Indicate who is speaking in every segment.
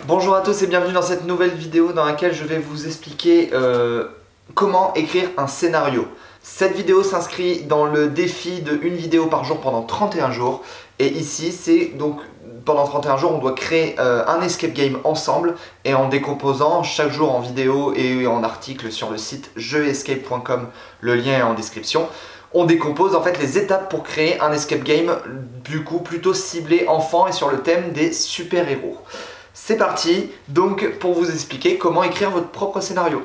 Speaker 1: Bonjour à tous et bienvenue dans cette nouvelle vidéo dans laquelle je vais vous expliquer comment écrire un scénario. Cette vidéo s'inscrit dans le défi de une vidéo par jour pendant 31 jours. Et ici, c'est donc pendant 31 jours, on doit créer un escape game ensemble et en décomposant chaque jour en vidéo et en article sur le site jeuescape.com. Le lien est en description. On décompose en fait les étapes pour créer un escape game du coup plutôt ciblé enfant et sur le thème des super-héros. C'est parti donc pour vous expliquer comment écrire votre propre scénario.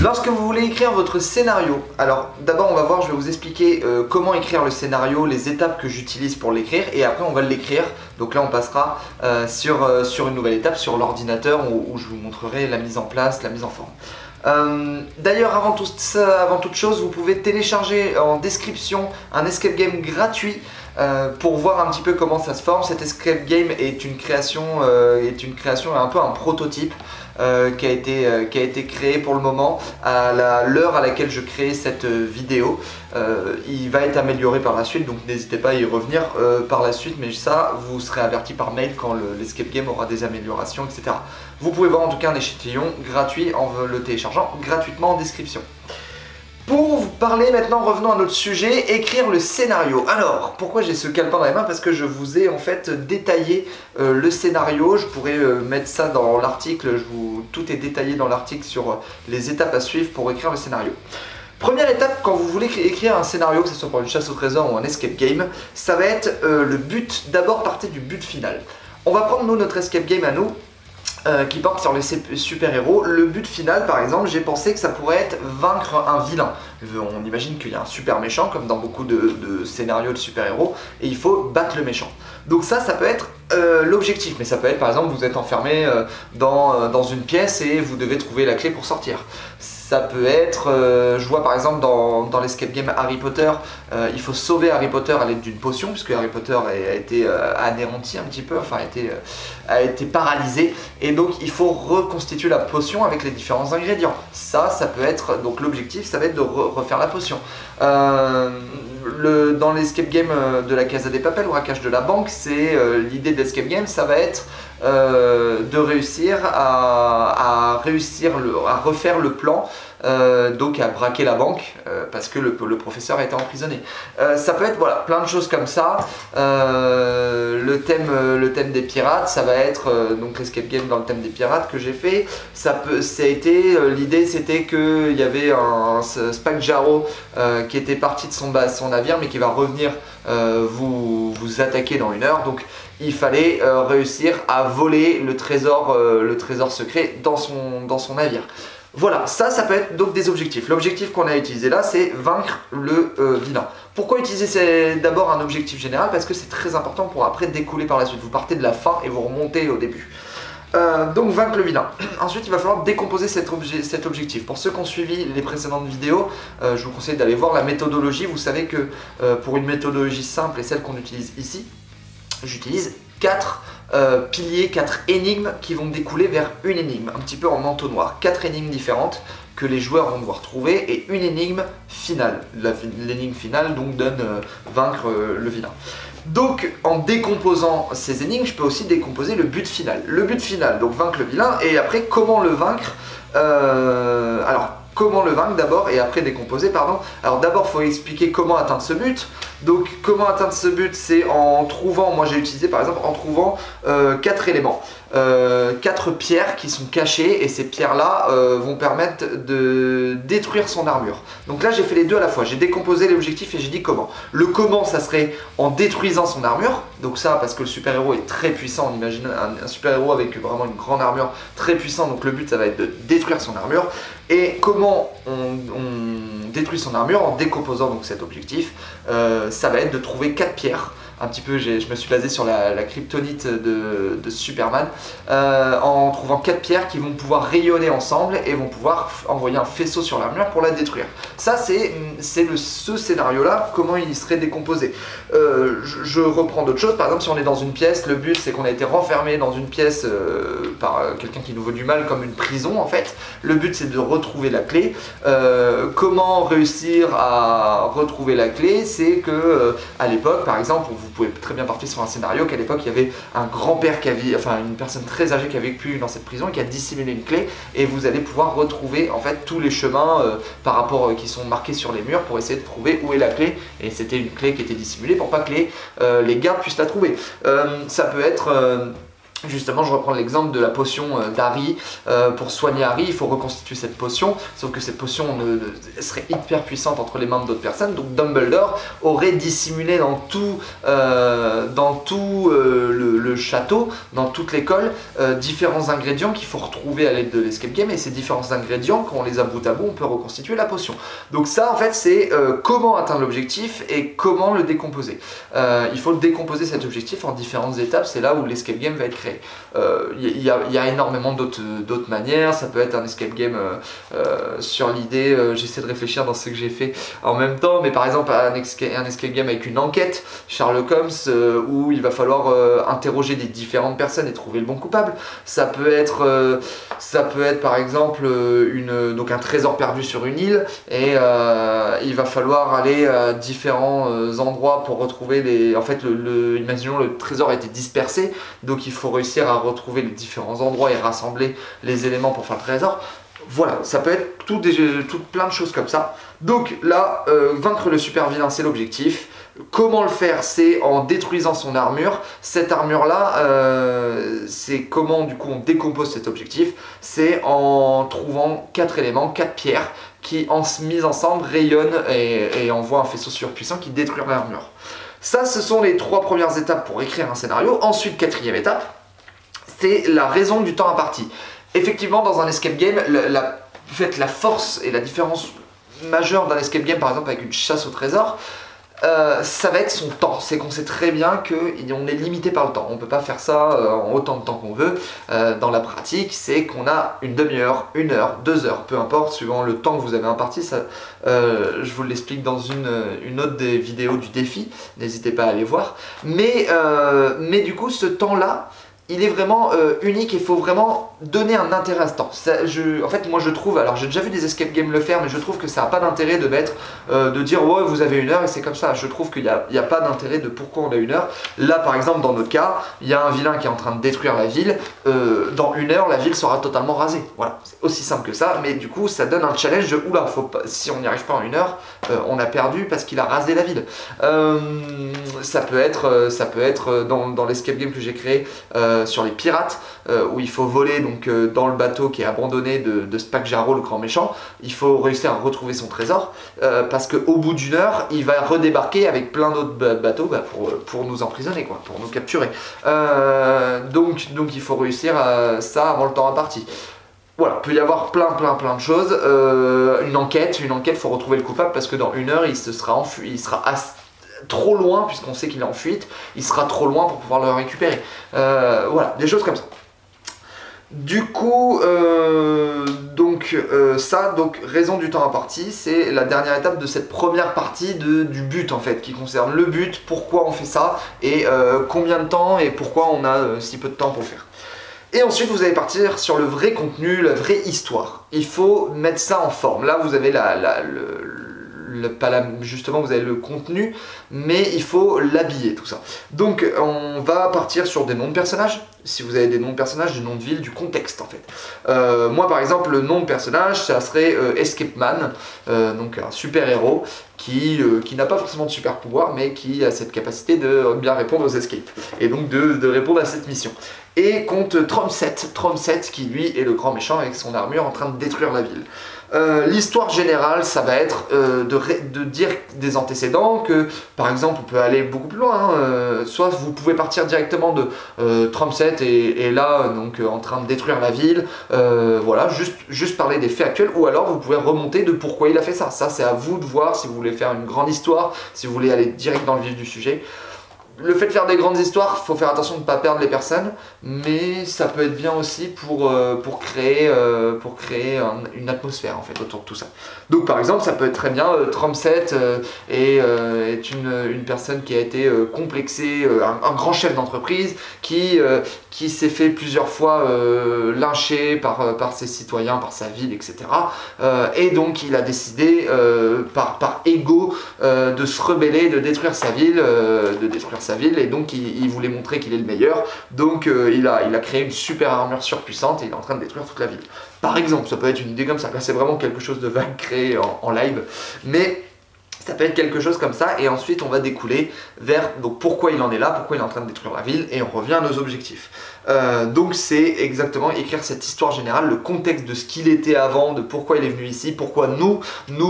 Speaker 1: Lorsque vous voulez écrire votre scénario, alors d'abord on va voir, je vais vous expliquer comment écrire le scénario, les étapes que j'utilise pour l'écrire et après on va l'écrire. Donc là on passera sur une nouvelle étape, sur l'ordinateur où je vous montrerai la mise en place, la mise en forme. D'ailleurs avant toute chose, vous pouvez télécharger en description un escape game gratuit pour voir un petit peu comment ça se forme. Cet escape game est une création un peu un prototype qui a été créé pour le moment à l'heure à laquelle je crée cette vidéo. Il va être amélioré par la suite, donc n'hésitez pas à y revenir par la suite, mais ça vous serez averti par mail quand l'escape game aura des améliorations, etc. Vous pouvez voir en tout cas un échantillon gratuit en le téléchargeant gratuitement en description. Pour vous parler maintenant, revenons à notre sujet, écrire le scénario. Alors, pourquoi j'ai ce calepin dans les mains? Parce que je vous ai en fait détaillé le scénario. Je pourrais mettre ça dans l'article, tout est détaillé dans l'article sur les étapes à suivre pour écrire le scénario. Première étape, quand vous voulez écrire un scénario, que ce soit pour une chasse au trésor ou un escape game, ça va être le but. D'abord, partez du but final. On va prendre nous notre escape game à nous. Qui porte sur les super-héros. Le but final, par exemple, j'ai pensé que ça pourrait être vaincre un vilain. On imagine qu'il y a un super méchant, comme dans beaucoup de scénarios de super-héros, et il faut battre le méchant. Donc ça peut être l'objectif, mais ça peut être, par exemple, vous êtes enfermé dans une pièce et vous devez trouver la clé pour sortir. Ça peut être, je vois par exemple dans l'escape game Harry Potter, il faut sauver Harry Potter à l'aide d'une potion, puisque Harry Potter a été anéanti un petit peu, enfin a été paralysé, et donc il faut reconstituer la potion avec les différents ingrédients. Ça peut être, donc l'objectif, ça va être de refaire la potion. Dans l'escape game de la Casa des Papel ou Braquage de la banque, c'est l'idée de l'escape game, ça va être de réussir à refaire le plan, donc à braquer la banque parce que le professeur a été emprisonné. Ça peut être voilà, plein de choses comme ça. Le thème des pirates, ça va être donc l'escape game dans le thème des pirates que j'ai fait. L'idée c'était qu'il y avait un Spike Jarrow qui était parti de son navire mais qui va revenir vous attaquer dans 1 heure. Donc il fallait réussir à voler le trésor secret dans son navire. Voilà, ça peut être donc des objectifs. L'objectif qu'on a utilisé là, c'est vaincre le vilain. Pourquoi utiliser d'abord un objectif général? Parce que c'est très important pour après découler par la suite. Vous partez de la fin et vous remontez au début. Donc vaincre le vilain. Ensuite il va falloir décomposer cet objectif. Pour ceux qui ont suivi les précédentes vidéos, je vous conseille d'aller voir la méthodologie. Vous savez que pour une méthodologie simple et celle qu'on utilise ici, j'utilise 4 piliers, 4 énigmes qui vont découler vers une énigme, un petit peu en entonnoir. 4 énigmes différentes que les joueurs vont devoir trouver et une énigme finale. L'énigme finale donc donne vaincre le vilain. Donc en décomposant ces énigmes, je peux aussi décomposer le but final. Le but final, donc vaincre le vilain, et après comment le vaincre. Alors comment le vaincre d'abord et après décomposer, pardon. Alors d'abord il faut expliquer comment atteindre ce but. Donc comment atteindre ce but, c'est en trouvant, moi j'ai utilisé par exemple en trouvant 4 éléments. 4 pierres qui sont cachées et ces pierres là vont permettre de détruire son armure. Donc là j'ai fait les deux à la fois, j'ai décomposé l'objectif et j'ai dit comment. Le comment ça serait en détruisant son armure, donc ça parce que le super héros est très puissant, on imagine un super héros avec vraiment une grande armure très puissant, donc le but ça va être de détruire son armure. Et comment on détruit son armure en décomposant donc cet objectif, ça va être de trouver 4 pierres. Un petit peu, je me suis basé sur la kryptonite de Superman, en trouvant 4 pierres qui vont pouvoir rayonner ensemble et vont pouvoir envoyer un faisceau sur l'armure pour la détruire. Ça c'est ce scénario là, comment il serait décomposé. Je reprends d'autres choses, par exemple si on est dans une pièce, le but c'est qu'on a été renfermé dans une pièce par quelqu'un qui nous veut du mal, comme une prison en fait. Le but c'est de retrouver la clé. Comment réussir à retrouver la clé? C'est que à l'époque par exemple, vous pouvez très bien partir sur un scénario qu'à l'époque il y avait un grand-père qui avait, enfin une personne très âgée qui a vécu dans cette prison et qui a dissimulé une clé, et vous allez pouvoir retrouver en fait tous les chemins par rapport qui sont marqués sur les murs pour essayer de trouver où est la clé, et c'était une clé qui était dissimulée pour pas que les gardes puissent la trouver. Ça peut être justement, je reprends l'exemple de la potion d'Harry. Pour soigner Harry, il faut reconstituer cette potion, sauf que cette potion serait hyper puissante entre les mains d'autres personnes, donc Dumbledore aurait dissimulé dans tout, le château, dans toute l'école, différents ingrédients qu'il faut retrouver à l'aide de l'escape game, et ces différents ingrédients, quand on les a bout à bout, on peut reconstituer la potion. Donc ça, en fait, c'est comment atteindre l'objectif et comment le décomposer. Il faut décomposer cet objectif en différentes étapes, c'est là où l'escape game va être créé. Il y a énormément d'autres manières. Ça peut être un escape game sur l'idée, j'essaie de réfléchir dans ce que j'ai fait en même temps, mais par exemple un escape game avec une enquête, Sherlock Holmes, où il va falloir interroger des différentes personnes et trouver le bon coupable. Ça peut être par exemple donc un trésor perdu sur une île, et il va falloir aller à différents endroits pour retrouver en fait imaginons le trésor a été dispersé, donc il faut réussir à retrouver les différents endroits et rassembler les éléments pour faire le trésor. Voilà, ça peut être tout plein de choses comme ça. Donc là, vaincre le super vilain, c'est l'objectif. Comment le faire? C'est en détruisant son armure. Cette armure là, c'est comment du coup on décompose cet objectif. C'est en trouvant 4 éléments, 4 pierres qui mises ensemble rayonnent et envoient un faisceau surpuissant qui détruit l'armure. Ça, ce sont les 3 premières étapes pour écrire un scénario. Ensuite, 4e étape, c'est la raison du temps imparti. Effectivement, dans un escape game, la force et la différence majeure d'un escape game, par exemple avec une chasse au trésor, ça va être son temps. C'est qu'on sait très bien qu'on est limité par le temps. On ne peut pas faire ça en autant de temps qu'on veut. Dans la pratique, c'est qu'on a une demi-heure, 1 heure, 2 heures, peu importe, suivant le temps que vous avez imparti. Je vous l'explique dans une autre des vidéos du défi. N'hésitez pas à aller voir. Mais du coup, ce temps-là, il est vraiment unique et il faut vraiment donner un intérêt à ce temps. En fait, moi je trouve, alors j'ai déjà vu des escape games le faire, mais je trouve que ça n'a pas d'intérêt de dire ouais, vous avez 1 heure et c'est comme ça. Je trouve qu'il n'y a pas d'intérêt de pourquoi on a 1 heure. Là par exemple, dans notre cas, il y a un vilain qui est en train de détruire la ville. Dans 1 heure, la ville sera totalement rasée. Voilà, c'est aussi simple que ça, mais du coup ça donne un challenge de oula, si on n'y arrive pas en 1 heure, on a perdu parce qu'il a rasé la ville. Ça peut être dans l'escape game que j'ai créé, sur les pirates, où il faut voler donc dans le bateau qui est abandonné de Spike Jarrow, le grand méchant. Il faut réussir à retrouver son trésor, parce qu'au bout d'1 heure, il va redébarquer avec plein d'autres bateaux pour nous emprisonner, quoi, pour nous capturer. Donc il faut réussir ça avant le temps imparti. Voilà, il peut y avoir plein de choses. Une enquête, il faut retrouver le coupable parce que dans 1 heure, il sera enfui, il sera trop loin, puisqu'on sait qu'il est en fuite, il sera trop loin pour pouvoir le récupérer. Voilà, des choses comme ça. Du coup, donc raison du temps imparti, c'est la dernière étape de cette première partie du but en fait, qui concerne le but, pourquoi on fait ça, et combien de temps, et pourquoi on a si peu de temps pour le faire. Et ensuite, vous allez partir sur le vrai contenu, la vraie histoire. Il faut mettre ça en forme. Là, vous avez justement vous avez le contenu, mais il faut l'habiller tout ça. Donc on va partir sur des noms de personnages. Si vous avez des noms de personnages, des noms de villes, du contexte en fait. Moi par exemple, le nom de personnage, ça serait Escape Man, donc un super héros qui n'a pas forcément de super pouvoir, mais qui a cette capacité de bien répondre aux escapes, et donc de répondre à cette mission. Et compte Tromset qui lui est le grand méchant avec son armure en train de détruire la ville. L'histoire générale, ça va être de dire des antécédents, que par exemple on peut aller beaucoup plus loin, hein, soit vous pouvez partir directement de Tromset et là donc en train de détruire la ville, voilà, juste parler des faits actuels, ou alors vous pouvez remonter de pourquoi il a fait ça. Ça c'est à vous de voir si vous voulez faire une grande histoire, si vous voulez aller direct dans le vif du sujet. Le fait de faire des grandes histoires, il faut faire attention de ne pas perdre les personnes, mais ça peut être bien aussi pour créer une atmosphère en fait autour de tout ça. Donc par exemple, ça peut être très bien, Tromset est une personne qui a été complexée, un grand chef d'entreprise qui s'est fait plusieurs fois lyncher par ses citoyens, par sa ville, etc. Et donc il a décidé par ego de se rebeller, de détruire sa ville, de détruire sa ville et donc il voulait montrer qu'il est le meilleur. Donc il a créé une super armure surpuissante et il est en train de détruire toute la ville. Par exemple, ça peut être une idée comme ça. Là, c'est vraiment quelque chose de vague créé en live. Mais ça peut être quelque chose comme ça et ensuite on va découler vers donc pourquoi il en est là, pourquoi il est en train de détruire la ville et on revient à nos objectifs. Donc c'est exactement écrire cette histoire générale, le contexte de ce qu'il était avant, de pourquoi il est venu ici, pourquoi nous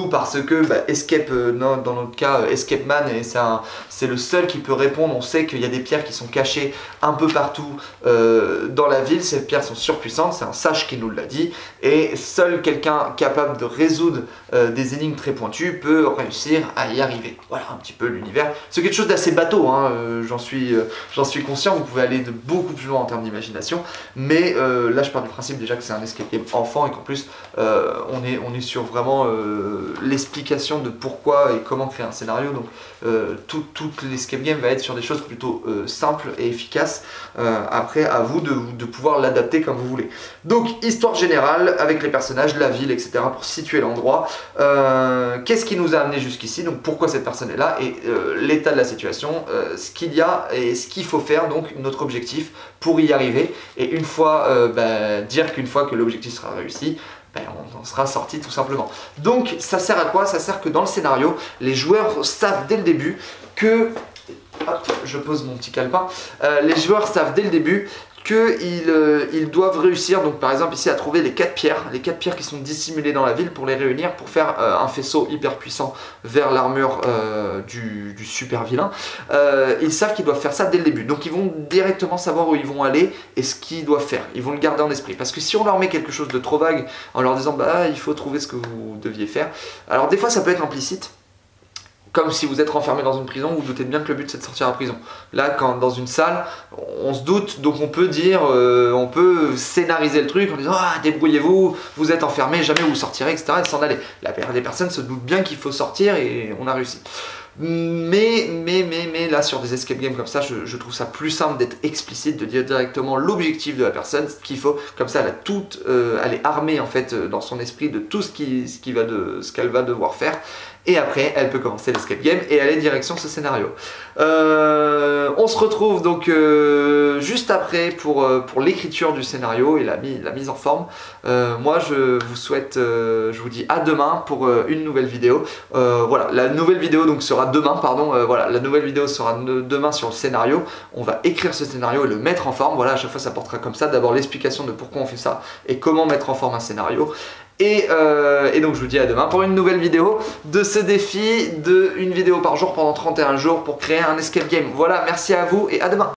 Speaker 1: parce que Escape, dans notre cas Escape Man, et c'est le seul qui peut répondre. On sait qu'il y a des pierres qui sont cachées un peu partout dans la ville, ces pierres sont surpuissantes, c'est un sage qui nous l'a dit, et seul quelqu'un capable de résoudre des énigmes très pointues peut réussir à y arriver. Voilà un petit peu l'univers. C'est quelque chose d'assez bateau, hein, j'en suis conscient, vous pouvez aller de beaucoup plus loin en termes d'imagination, mais là je pars du principe déjà que c'est un escape game enfant et qu'en plus on est sur vraiment l'explication de pourquoi et comment créer un scénario. Donc tout l'escape game va être sur des choses plutôt simples et efficaces. Après à vous de pouvoir l'adapter comme vous voulez. Donc histoire générale avec les personnages, la ville, etc. pour situer l'endroit. Qu'est-ce qui nous a amené jusqu'ici, donc pourquoi cette personne est là et l'état de la situation, ce qu'il y a et ce qu'il faut faire, donc notre objectif pour y arriver. Et une fois, dire qu'une fois que l'objectif sera réussi, on en sera sorti tout simplement. Donc ça sert à quoi? Ça sert que dans le scénario, les joueurs savent dès le début que... Hop, je pose mon petit calepin. Les joueurs savent dès le début qu'ils doivent réussir, donc par exemple ici, à trouver les 4 pierres qui sont dissimulées dans la ville pour les réunir, pour faire un faisceau hyper puissant vers l'armure du super vilain. Ils savent qu'ils doivent faire ça dès le début, donc ils vont directement savoir où ils vont aller et ce qu'ils doivent faire. Ils vont le garder en esprit, parce que si on leur met quelque chose de trop vague en leur disant il faut trouver ce que vous deviez faire, alors des fois ça peut être implicite. Comme si vous êtes renfermé dans une prison, vous vous doutez bien que le but c'est de sortir à la prison. Là, quand dans une salle, on se doute, donc on peut dire, on peut scénariser le truc en disant débrouillez-vous, vous êtes enfermé, jamais vous sortirez, etc. et s'en aller. Les personnes se doutent bien qu'il faut sortir et on a réussi. Mais là sur des escape games comme ça, je trouve ça plus simple d'être explicite, de dire directement l'objectif de la personne, ce qu'il faut, comme ça elle est armée en fait dans son esprit de tout ce qu'elle va devoir faire. Et après, elle peut commencer l'escape game et aller direction ce scénario. On se retrouve donc juste après pour l'écriture du scénario et la mise en forme. Moi, je vous souhaite, je vous dis à demain pour une nouvelle vidéo. Voilà, la nouvelle vidéo donc sera demain, pardon. Voilà, la nouvelle vidéo sera demain sur le scénario. On va écrire ce scénario et le mettre en forme. Voilà, à chaque fois ça portera comme ça. D'abord l'explication de pourquoi on fait ça et comment mettre en forme un scénario. Et donc je vous dis à demain pour une nouvelle vidéo de ce défi de une vidéo par jour pendant 31 jours pour créer un escape game. Voilà, merci à vous et à demain.